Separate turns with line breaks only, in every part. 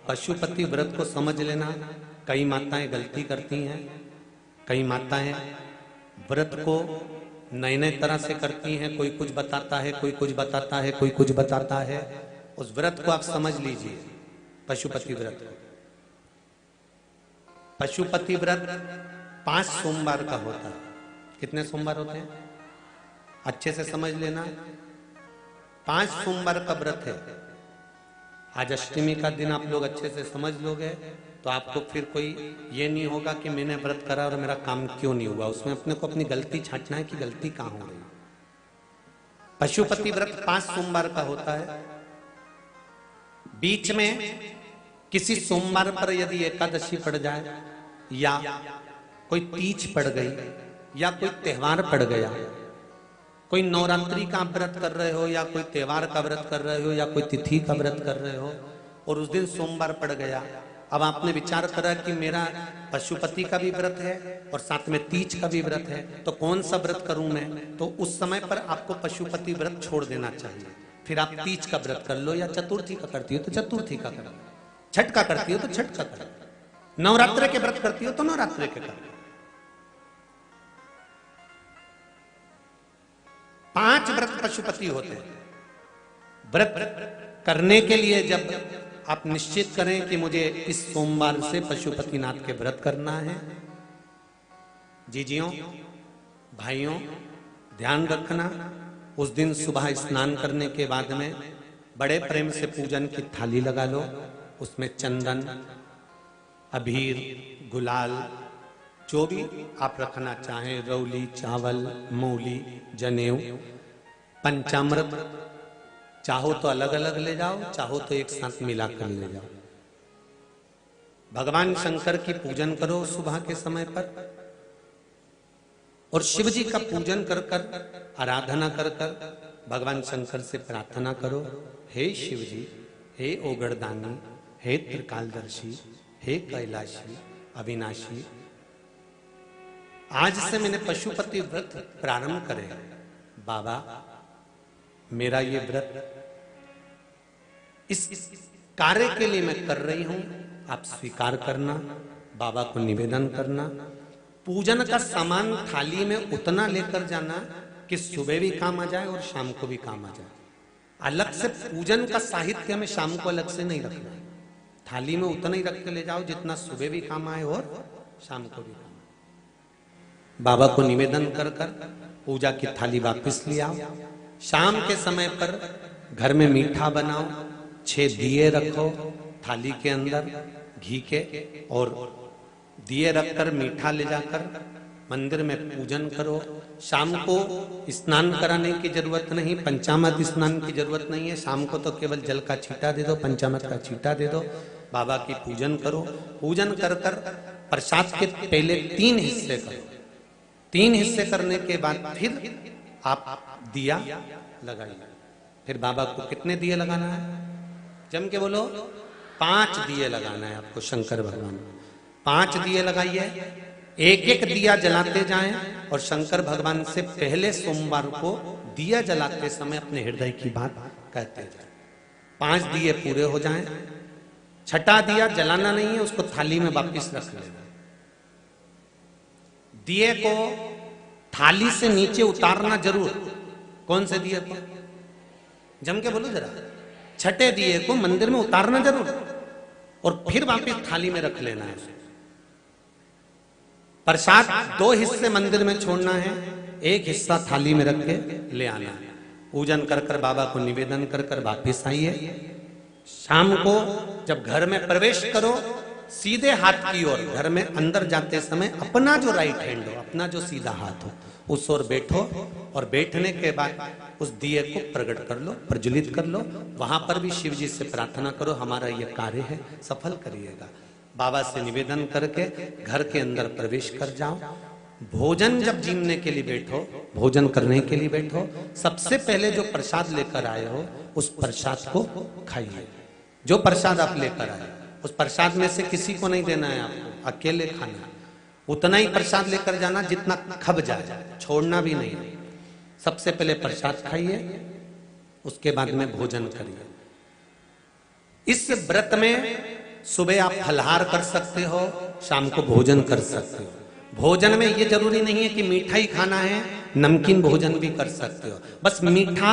पशुपति व्रत को समझ लेना। कई माताएं गलती करती हैं, कई माताएं व्रत को नए नए तरह से करती हैं। कोई कुछ बताता है, कोई कुछ बताता है, कोई कुछ बताता है। उस व्रत को आप समझ लीजिए, पशुपति व्रत। पशुपति व्रत 5 सोमवार का होता है। कितने सोमवार होते हैं? अच्छे से समझ लेना, 5 सोमवार का व्रत है। आज अष्टमी का दिन आप लोग अच्छे से समझ लोगे तो आपको फिर कोई ये नहीं होगा कि मैंने व्रत करा और मेरा काम क्यों नहीं हुआ। उसमें अपने को अपनी गलती छांटना है कि गलती कहां हो गई। पशुपति व्रत 5 सोमवार का होता है। बीच में किसी सोमवार पर यदि एकादशी पड़ जाए या कोई तीज पड़ गई या कोई त्योहार पड़ गया, कोई नवरात्रि का व्रत कर रहे हो या कोई त्योहार का व्रत कर रहे हो या कोई तिथि का व्रत कर रहे हो और उस दिन सोमवार पड़ गया, अब आपने विचार करा कि मेरा पशुपति का भी व्रत है और साथ में तीज का भी व्रत है, तो कौन सा व्रत करूं मैं? तो उस समय पर आपको पशुपति व्रत छोड़ देना चाहिए। फिर आप तीज का व्रत कर लो, या चतुर्थी का करती हो तो चतुर्थी का कर लो, छठ का करती हो तो छठ का कर लो, नवरात्र के व्रत करती हो तो नवरात्र के कर लो। 5 व्रत पशुपति होते हैं। व्रत करने के लिए जब आप निश्चित करें कि मुझे इस सोमवार से पशुपतिनाथ के व्रत करना है, जीजियों भाइयों ध्यान रखना, उस दिन सुबह स्नान करने के बाद में बड़े प्रेम से पूजन की थाली लगा लो। उसमें चंदन, अबीर, गुलाल, जो भी आप रखना चाहें, रौली, चावल, मूली, जनेऊ, पंचामृत, चाहो तो अलग अलग ले जाओ, चाहो तो एक साथ मिलाकर ले जाओ। भगवान शंकर की पूजन करो सुबह के समय पर और शिव जी का पूजन कर कर, आराधना कर कर भगवान शंकर से प्रार्थना करो, हे शिव जी, हे ओगड़दानी, हे त्रिकालदर्शी, हे कैलाशी, अविनाशी, आज से मैंने पशुपति व्रत प्रारंभ करे। बाबा मेरा ये व्रत इस कार्य के लिए मैं कर रही हूं, आप स्वीकार करना। बाबा को निवेदन करना। पूजन का सामान थाली में उतना लेकर जाना कि सुबह भी काम आ जाए और शाम को भी काम आ जाए। अलग से पूजन का साहित्य में शाम को अलग से नहीं रखना। थाली में उतना ही रख के ले जाओ जितना सुबह भी काम आए और शाम को भी काम आए। बाबा को निवेदन कर कर पूजा की थाली वापस ले आओ। शाम के समय पर घर में मीठा बनाओ, 6 दिए रखो थाली के अंदर घी के, और दिए रखकर मीठा ले जाकर मंदिर में पूजन करो। शाम को स्नान कराने की जरूरत नहीं, पंचामृत स्नान की जरूरत नहीं है। शाम को तो केवल जल का छींटा दे दो, पंचामृत का छींटा दे दो, बाबा की पूजन करो। पूजन कर कर प्रसाद के पहले 3 हिस्से करो। 3 हिस्से करने के बाद फिर आप दिया लगाइए। फिर बाबा को कितने दिए लगाना है? जम के बोलो, 5 दिए लगाना है आपको शंकर भगवान को। 5 दिए लगाइए, एक एक दिया जलाते जाएं और शंकर भगवान से पहले सोमवार को दिया जलाते समय अपने हृदय की बात कहते जाएं। 5 दिए पूरे हो जाएं। छठा दिया जलाना नहीं है, उसको थाली में वापस रख लेना। दिए को थाली से नीचे उतारना जरूर। कौन से दिए को? जम के बोलो जरा। छठे दिए को मंदिर में उतारना जरूर और फिर वापस थाली में रख लेना है। प्रसाद 2 हिस्से मंदिर में छोड़ना है, 1 हिस्सा थाली में रख के ले आना है। पूजन कर कर बाबा को निवेदन कर कर वापिस आइए। शाम को जब घर में प्रवेश करो, सीधे हाथ की ओर, घर में अंदर जाते समय अपना जो राइट हैंड हो, अपना जो सीधा हाथ हो, उस ओर बैठो और बैठने के बाद उस दिए को प्रकट कर लो, प्रज्वलित कर लो। वहां पर भी शिव जी से प्रार्थना करो, हमारा यह कार्य है, सफल करिएगा। बाबा से निवेदन करके घर के अंदर प्रवेश कर जाओ। भोजन जब जीमने के लिए बैठो, भोजन करने के लिए बैठो, सबसे पहले जो प्रसाद लेकर आए हो उस प्रसाद को खाइए। जो प्रसाद आप लेकर आए उस प्रसाद में से किसी को नहीं देना है आपको, अकेले खाना। उतना ही प्रसाद लेकर जाना जितना खब जाए, छोड़ना भी नहीं। सबसे पहले प्रसाद खाइए, उसके बाद में भोजन करिए। इस व्रत में सुबह आप फलहार कर सकते हो, शाम को भोजन कर सकते हो। भोजन में ये जरूरी नहीं है कि मीठा ही खाना है, नमकीन भोजन भी कर सकते हो। बस मीठा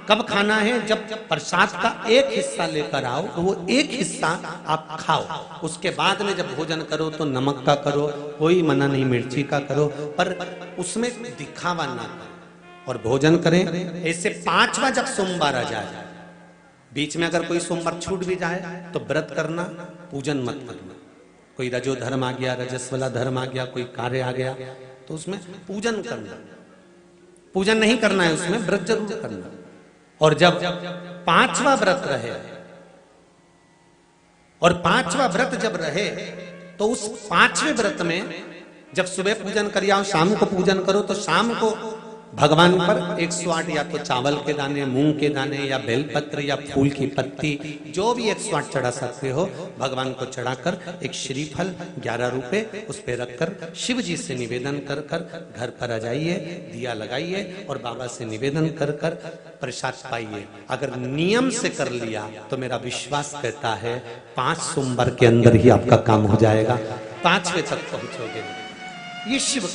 कब खाना है, जब प्रसाद का एक हिस्सा लेकर आओ तो वो एक हिस्सा आप खाओ। उसके बाद में जब भोजन करो तो नमक का करो, कोई मना नहीं, मिर्ची का करो, पर उसमें दिखावा ना करो और भोजन करें। ऐसे 5वां जब सोमवार आ जाए, बीच में अगर कोई सोमवार छूट भी जाए तो व्रत करना, पूजन मत करना। कोई रजो धर्म आ गया, रजस वाला धर्म आ गया, कोई कार्य आ गया तो उसमें पूजन करना, पूजन नहीं करना है, उसमें व्रत जरूर करना। और जब 5वां व्रत रहे, और 5वां व्रत जब रहे तो उस 5वें व्रत में जब सुबह पूजन कर आओ, शाम को पूजन करो, तो शाम को भगवान पर 108 या तो चावल के दाने, मूंग के दाने, या बेलपत्र, या फूल की पत्ती, जो भी 108 चढ़ा सकते हो भगवान को चढ़ाकर एक श्रीफल 11 रुपए उस पे रखकर शिव जी से निवेदन कर कर घर पर आ जाइए, दिया लगाइए और बाबा से निवेदन कर कर प्रसाद पाइए। अगर नियम से कर लिया तो मेरा विश्वास कहता है 5 सोमवार के अंदर ही आपका काम हो जाएगा, 5वें तक पहुंचोगे। ये शिव